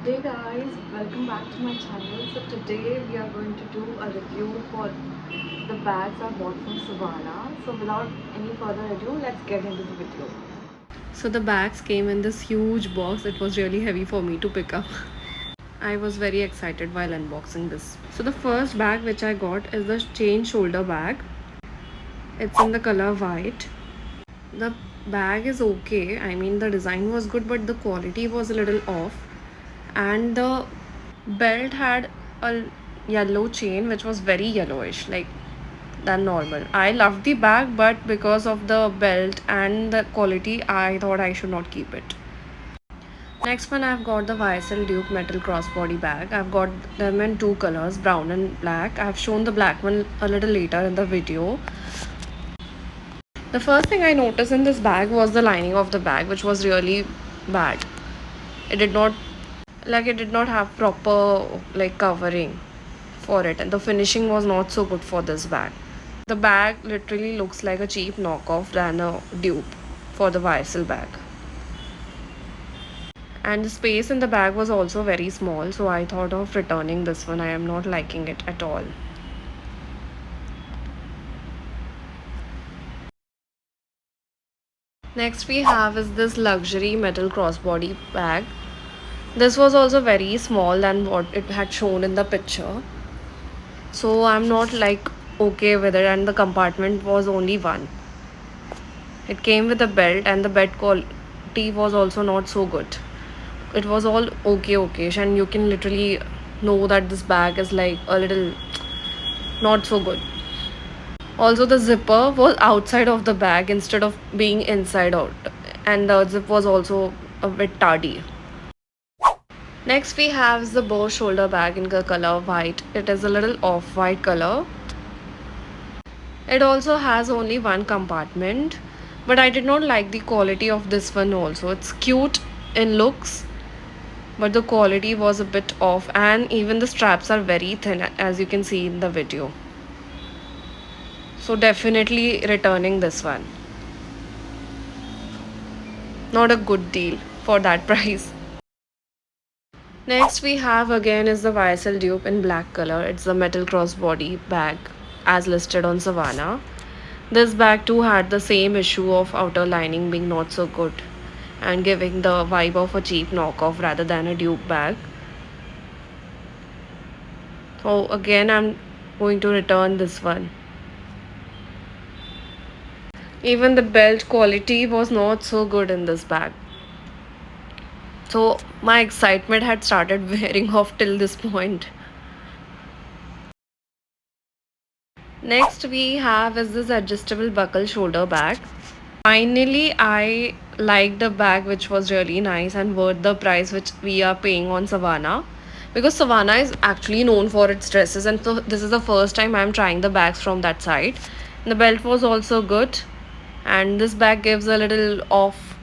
Hey guys, welcome back to my channel. So today we are going to do a review for the bags I bought from Savannah. So without any further ado, let's get into the video. So the bags came in this huge box. It was really heavy for me to pick up. I was very excited while unboxing this. So the first bag which I got is the chain shoulder bag. It's in the color white. The bag is okay. I mean the design was good but the quality was a little off. And the belt had a yellow chain which was very yellowish like than normal. I loved the bag but because of the belt and the quality I thought I should not keep it. Next one, I've got the YSL Duke metal crossbody bag. I've got them in two colors, brown and black. I've shown the black one a little later in the video. The first thing I noticed in this bag was the lining of the bag, which was really bad. It did not have proper like covering for it, and the finishing was not so good for this bag. The bag literally looks like a cheap knockoff than a dupe for the YSL bag. And the space in the bag was also very small, so I thought of returning this one. I am not liking it at all. Next we have is this luxury metal crossbody bag. This was also very small than what it had shown in the picture. So I'm not like okay with it, and the compartment was only one. It came with a belt and the belt quality was also not so good. It was all okay, and you can literally know that this bag is like a little not so good. Also, the zipper was outside of the bag instead of being inside out, and the zip was also a bit tardy. Next, we have the bow shoulder bag in the color white. It is a little off-white color. It also has only one compartment, but I did not like the quality of this one also. It's cute in looks, but the quality was a bit off, and even the straps are very thin as you can see in the video. So definitely returning this one. Not a good deal for that price. Next we have again is the YSL dupe in black color. It's the metal crossbody bag as listed on Savannah. This bag too had the same issue of outer lining being not so good and giving the vibe of a cheap knockoff rather than a dupe bag. So again I'm going to return this one. Even the belt quality was not so good in this bag. So my excitement had started wearing off till this point. Next we have is this adjustable buckle shoulder bag. Finally, I liked a bag which was really nice and worth the price which we are paying on Savannah. Because Savannah is actually known for its dresses, and so this is the first time I'm trying the bags from that side. The belt was also good, and this bag gives a little off,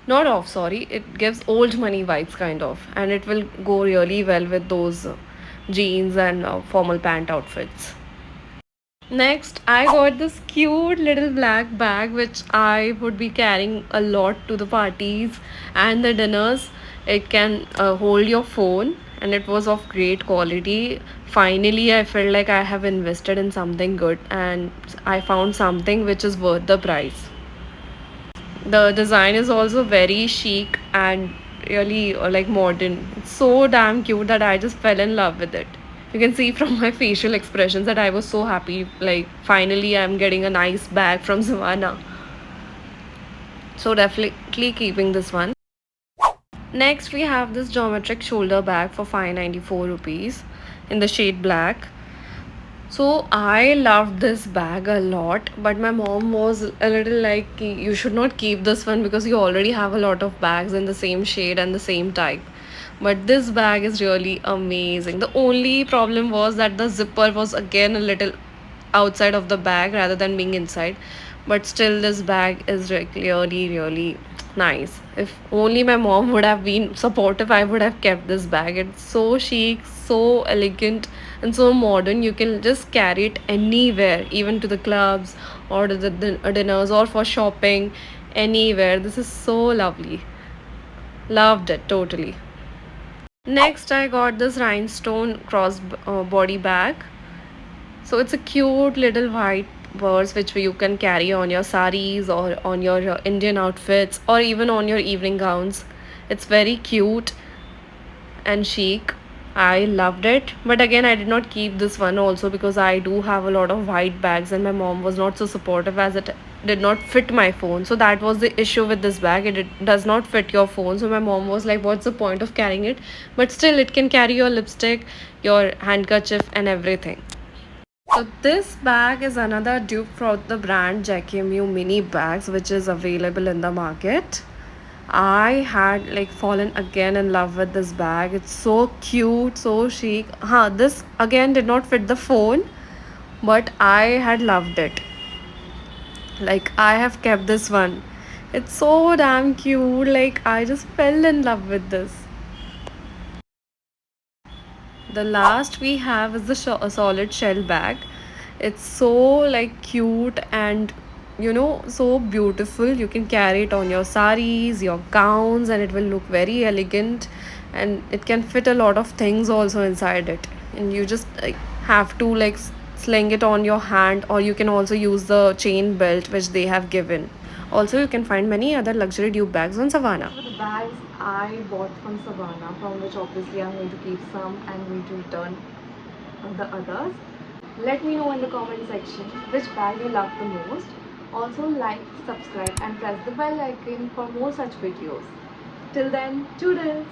not off, sorry, it gives old money vibes kind of, and it will go really well with those jeans and formal pant outfits. Next, I got this cute little black bag which I would be carrying a lot to the parties and the dinners. It can hold your phone and it was of great quality. Finally, I felt like I have invested in something good and I found something which is worth the price. The design is also very chic and really like modern. It's so damn cute that I just fell in love with it. You can see from my facial expressions that I was so happy. Like, finally, I'm getting a nice bag from Savannah. So, definitely keeping this one. Next, we have this geometric shoulder bag for 594 rupees in the shade black. So I loved this bag a lot, but my mom was a little like, you should not keep this one because you already have a lot of bags in the same shade and the same type. But this bag is really amazing. The only problem was that the zipper was again a little outside of the bag rather than being inside. But still, this bag is really, really nice. If only my mom would have been supportive, I would have kept this bag. It's so chic, so elegant, and so modern. You can just carry it anywhere, even to the clubs or to the dinners or for shopping, anywhere. This is so lovely. Loved it totally. Next, I got this rhinestone cross body bag. So it's a cute little white purse which you can carry on your saris or on your Indian outfits or even on your evening gowns. It's very cute and chic. I loved it. But again, I did not keep this one also because I do have a lot of white bags and my mom was not so supportive as it did not fit my phone. So that was the issue with this bag. Does not fit your phone. So my mom was like, what's the point of carrying it? But still, it can carry your lipstick, your handkerchief, and everything. So this bag is another dupe from the brand Jacquemus mini bags which is available in the market. I had like fallen again in love with this bag. It's so cute, so chic. This again did not fit the phone, but I had loved it. Like I have kept this one. It's so damn cute. Like I just fell in love with this. The last we have is the a solid shell bag. It's so like cute and so beautiful. You can carry it on your saris, your gowns, and it will look very elegant, and it can fit a lot of things also inside it. And you just like have to like sling it on your hand, or you can also use the chain belt which they have given. Also, you can find many other luxury dupe bags on Savannah. So the bags I bought from Savannah, from which obviously I'm going to keep some and going to return the others. Let me know in the comment section which bag you love the most. Also like, subscribe and press the bell icon for more such videos. Till then, toodles!